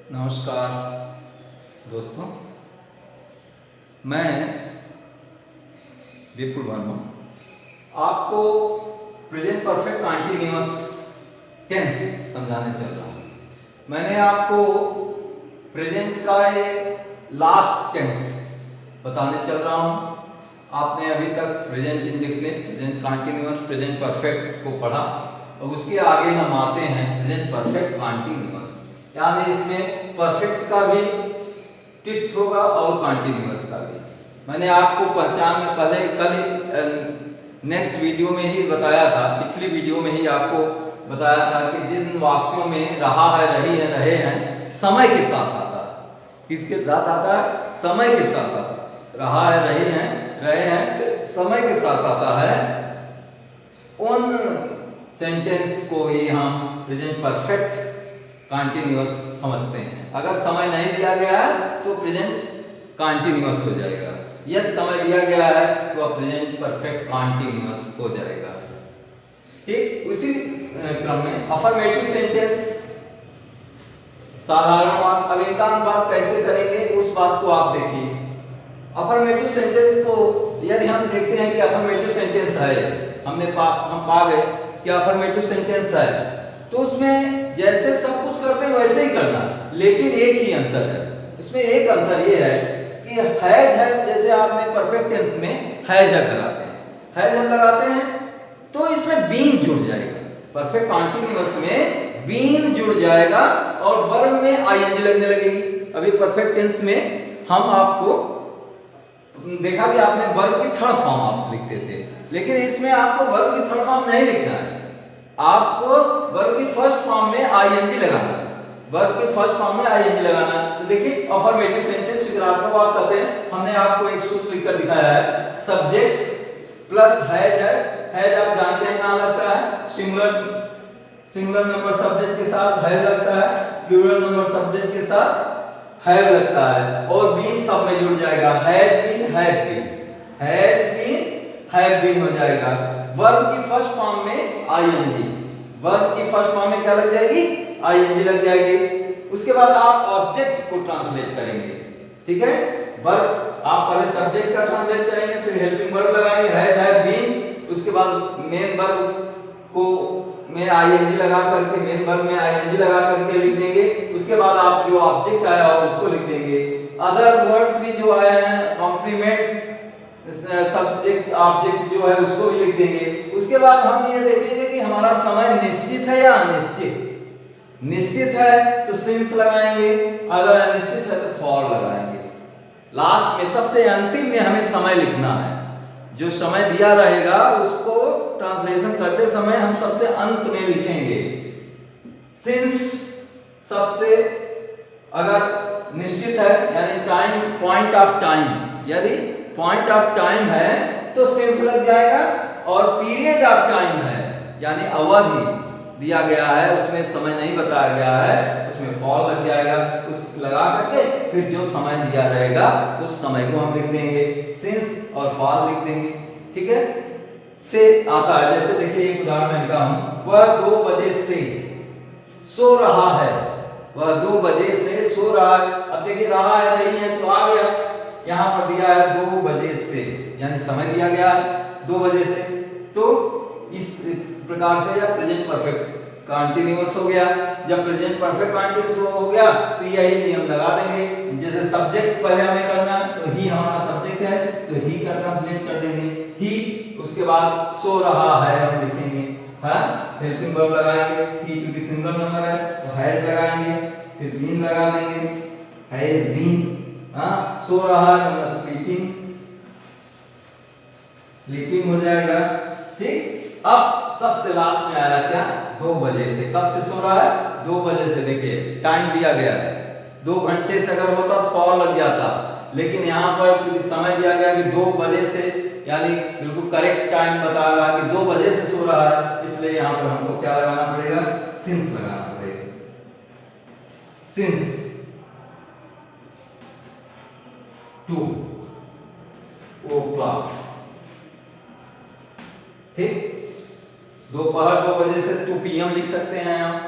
नमस्कार दोस्तों, मैं विपुल वर्मा आपको प्रेजेंट परफेक्ट कंटीन्यूअस टेंस समझाने चल रहा हूँ। मैंने आपको प्रेजेंट का ये लास्ट टेंस बताने चल रहा हूँ। आपने अभी तक present indefinite, present continuous, present perfect को पढ़ा और उसके आगे हम आते हैं प्रेजेंट परफेक्ट कंटीन्यूअस, यानी इसमें परफेक्ट का भी ट्विस्ट होगा और कंटीन्यूअस का भी। मैंने आपको पहचान में पहले कल नेक्स्ट वीडियो में ही बताया था, पिछली वीडियो में ही आपको बताया था कि जिन वाक्यों में रहा है, रही है, रहे हैं समय के साथ आता है। किसके साथ आता है? समय के साथ आता है। रहा है, रही हैं, रहे हैं, समय के साथ आता है। उन सेंटेंस को ही हम प्रेजेंट परफेक्ट कंटीन्यूअस समझते हैं। अगर समय नहीं दिया गया है तो प्रेजेंट कंटीन्यूअस हो जाएगा, यदि समय दिया गया है तो प्रेजेंट परफेक्ट कंटीन्यूअस हो जाएगा। ठीक, उसी क्रम में अफर्मेटिव सेंटेंस, साधारण बात, अब इनका अनुवाद कैसे करेंगे उस बात को आप देखिए। अफर्मेटिव सेंटेंस को यदि हम देखते हैं कि अफर्मेटिव सेंटेंस है, हम पा गए कि अफर्मेटिव सेंटेंस है, तो उसमें जैसे सब कुछ करते हैं वैसे ही करना, लेकिन एक ही अंतर है। इसमें एक अंतर ये है कि हैज है, जैसे आपने परफेक्ट टेंस में हैज है लगाते हैं, हैज है लगाते हैं तो इसमें बीन जुड़ जाएगा। परफेक्ट कंटीन्यूअस में बीन जुड़ जाएगा और वर्ब में आईएनजी लगने लगेगी। अभी परफेक्ट टेंस में हम आपको देखा कि आपने वर्ब की थर्ड फॉर्म आप लिखते थे, लेकिन इसमें आपको वर्ब की थर्ड फॉर्म नहीं लिखना है, आपको वर्ब की फर्स्ट फॉर्म में आईएनजी लगाना है। वर्ब की फर्स्ट फॉर्म में आईएनजी लगाना। तो देखिए अफर्मेटिव सेंटेंस सकारात्मक बात करते हैं। हमने आपको एक सूत्र लिखकर दिखाया है, सब्जेक्ट प्लस हैज है। हैज आप जानते हैं कहां लगता है? सिंगुलर नंबर सब्जेक्ट के साथ हैज लगता है, प्लूरल नंबर सब्जेक्ट के साथ हैव लगता है, और बीन सब में जुड़ जाएगा। Has been, have been, has been, have been हो जाएगा। वर्ब की फर्स्ट फॉर्म में आईएनजी, वर्ब की फर्स्ट फॉर्म में क्या लग जाएगी? आईएनजी लग जाएगी। उसके बाद आप ऑब्जेक्ट को ट्रांसलेट करेंगे, ठीक है। वर्ब आप पहले सब्जेक्ट का ट्रांसलेट करेंगे, फिर हेल्पिंग वर्ब लगाएंगे, हैज, हैव बीन, उसके बाद मेन वर्ब को में आईएनजी लगा करके, मेन वर्ब में आईएनजी लगा करके लिख देंगे। उसके बाद आप जो ऑब्जेक्ट आया हो उसको लिख देंगे। अदर वर्ड्स भी जो आए हैं, कॉम्प्लीमेंट सब्जेक्ट ऑब्जेक्ट जो है उसको भी लिख देंगे। उसके बाद हम ये देखेंगे कि हमारा समय निश्चित है या अनिश्चित। निश्चित है तो सिंस लगाएंगे, अगर अनिश्चित है तो फॉर लगाएंगे। लास्ट में सबसे अंतिम में हमें समय लिखना है। जो समय दिया रहेगा उसको ट्रांसलेशन करते समय हम सबसे अंत में लिखेंगे। सिंस सबसे अगर निश्चित है यानी टाइम, पॉइंट ऑफ टाइम, यदि पॉइंट ऑफ टाइम है तो सिंस लग जाएगा, और पीरियड ऑफ टाइम है यानी अवधि दिया गया है उसमें समय नहीं बताया गया है, उसमें फॉर लग जाएगा। उस लगा करके फिर जो समय दिया रहेगा उस समय को हम लिख देंगे, सिंस और फॉर लिख देंगे, ठीक है। से आता है, जैसे देखिए एक उदाहरण में लिखा हूं, वह 2 बजे से सो रहा है। वह 2 बजे से सो रहा है। अब देखिए रहा है, रही है तो आ गया, यहां पर दिया है 2 बजे से, यानी समय दिया गया है 2 बजे से। तो इस प्रकार से यह प्रेजेंट परफेक्ट कंटीन्यूअस हो गया। जब प्रेजेंट परफेक्ट कंटीन्यूअस हो गया तो यही नियम लगा देंगे। जैसे सब्जेक्ट पहले हमें करना, तो ही हमारा सब्जेक्ट है तो ही का ट्रांसलेट कर देंगे, ही। उसके बाद सो रहा है हम लिखेंगे, हाँ, हेल्पिंग वर्ब लगाएंगे, ही चूंकि सिंगल नंबर है तो हैज लगाएंगे, फिर बीन लगा देंगे, हैज बीन, हाँ, सो रहा है मतलब स्लीपिंग, स्लीपिंग हो जाएगा, ठीक। अब सबसे लास्ट में आया क्या? 2 बजे से। कब से सो रहा है? 2 बजे से। देखिए टाइम दिया गया है, 2 घंटे से अगर होता फॉर लग जाता, लेकिन यहाँ पर चूंकि समय दिया गया कि 2 बजे से, यानी बिल्कुल करेक्ट टाइम बता रहा है कि 2 बजे से सो रहा है, इसलिए यहाँ पर हमको क्या लगाना पड़ेगा? सिंस लगाना पड़ेगा। सिंस 2 o'clock, ठीक। दोपहर 2 बजे से 2 PM लिख सकते हैं हम,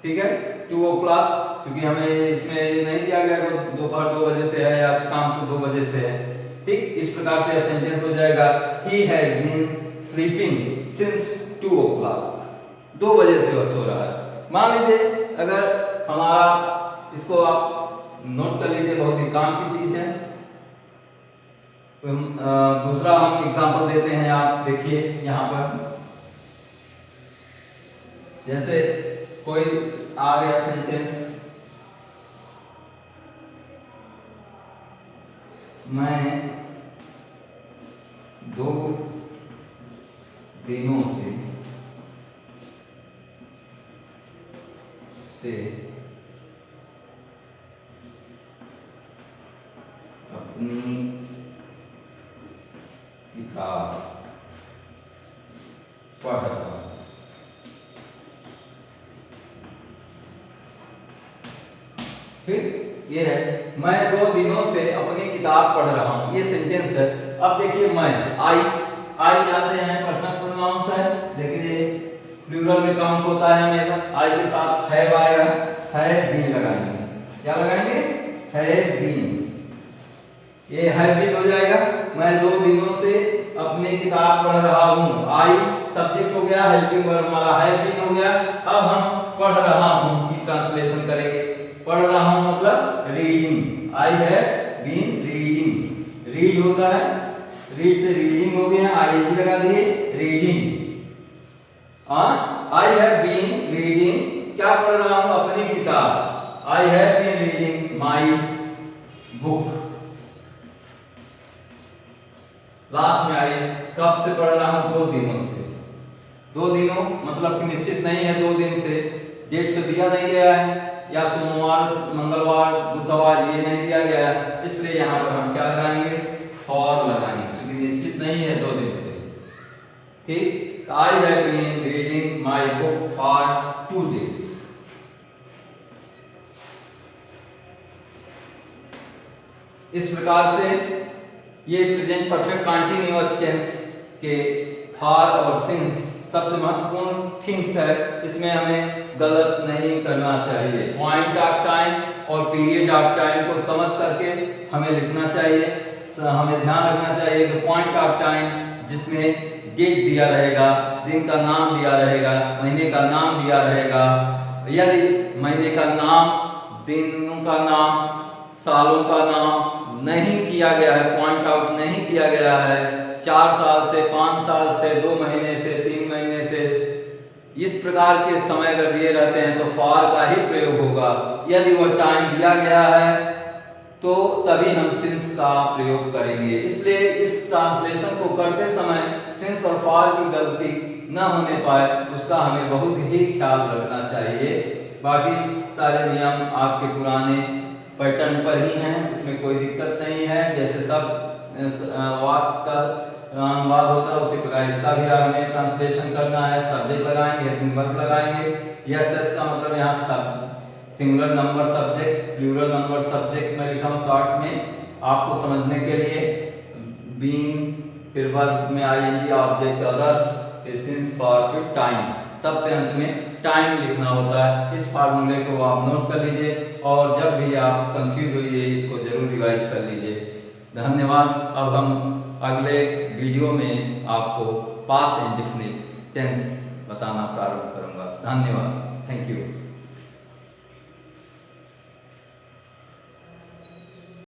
ठीक है। 2 o'clock क्योंकि हमें इसमें नहीं दिया गया कि दोपहर 2 बजे से है या शाम को 2 बजे से है। ठीक, इस प्रकार से यह सेंटेंस हो जाएगा ही has been sleeping since 2 o'clock, 2 बजे से वह सो रहा है। मान लीजिए अगर हमारा, इसको आप नोट कर लीजिए, बहुत ही काम की चीज है। दूसरा हम एग्जांपल देते हैं, आप देखिए यहाँ पर, जैसे कोई आ गया सेंटेंस, मैं 2 दिनों से अपनी किताब पढ़ रहा हूं। ठीक, ये है मैं 2 दिनों से अपनी किताब पढ़ रहा हूं, ये सेंटेंस है। अब देखिए मैं, आई जानते हैं पर्सनल प्रोनाउंस है, लेकिन ये प्लूरल में काउंट होता है हमेशा। आई के साथ हैव आएगा, हैव बीन लगाएंगे। क्या लगाएंगे? Have been. ये हैव बीन हो जाएगा। मैं 2 दिनों से अपनी किताब पढ़ रहा हूँ। आई सब्जेक्ट हो गया, हेल्पिंग वर्ब हमारा हैव बीन हो गया। अब हम पढ़ रहा हूँ की ट्रांसलेशन करेंगे। पढ़ रहा हूँ मतलब reading. I have been reading, read होता है, रीड से रीडिंग हो गया, आईएनजी लगा दिए, reading. I have been reading, क्या पढ़ रहा हूँ? अपनी किताब। I have been reading my book. Last में आई, कब से पढ़ रहा हूँ? 2 दिनों से। 2 दिनों मतलब कि निश्चित नहीं है 2 दिन से, डेट तो दिया नहीं गया है, या सोमवार, मंगलवार, बुधवार, ये नहीं दिया गया है, इसलिए यहाँ पर हम क्या लगाएंगे? फॉर लगाएंगे, क्योंकि निश्चित नहीं है 2 दिन से। ठीक, I have been reading my book for 2 days। इस प्रकार से ये प्रेजेंट परफेक्ट कंटीन्यूअस टेंस के फॉर और सिंस सबसे महत्वपूर्ण थिंग्स है, इसमें हमें गलत नहीं करना चाहिए। पॉइंट ऑफ टाइम और पीरियड ऑफ टाइम को समझ करके हमें लिखना चाहिए। हमें ध्यान रखना चाहिए कि पॉइंट ऑफ टाइम जिसमें डेट दिया रहेगा, दिन का नाम दिया रहेगा, महीने का नाम दिया रहेगा। यदि महीने का नाम, दिनों का नाम, सालों का नाम नहीं किया गया है, पॉइंट आउट नहीं किया गया है, 4 साल से, 5 साल से, 2 महीने से, 3 महीने से, इस प्रकार के समय अगर दिए रहते हैं तो फॉर का ही प्रयोग होगा। यदि वह टाइम दिया गया है तो तभी हम सिंस का प्रयोग करेंगे। इसलिए इस ट्रांसलेशन को करते समय सिंस और फॉर की गलती न होने पाए, उसका हमें बहुत ही ख्याल रखना चाहिए। बाकी सारे नियम आपके पुराने पैटर्न पर ही हैं, उसमें कोई दिक्कत नहीं है। जैसे सब वाक्य का अनुवाद होता है उसी प्रकार इसका भी हमें ट्रांसलेशन करना है। सब्जेक्ट लगाएंगे, वर्ब लगाएंगे। यस का मतलब यहाँ सब singular number subject, plural number subject में लिखा हूँ शॉर्ट में आपको समझने के लिए। बीन, फिर वर्ब में आईएनजी, ऑब्जेक्ट अदर्स, फिर सिंस, फॉर, फिर टाइम, सबसे अंत में टाइम लिखना होता है। इस फार्मूले को आप नोट कर लीजिए और जब भी आप कंफ्यूज होइए इसको जरूर रिवाइज कर लीजिए। धन्यवाद। अब हम अगले वीडियो में आपको पास्ट इंडेफिनिट टेंस बताना प्रारंभ करूंगा। धन्यवाद, थैंक यू।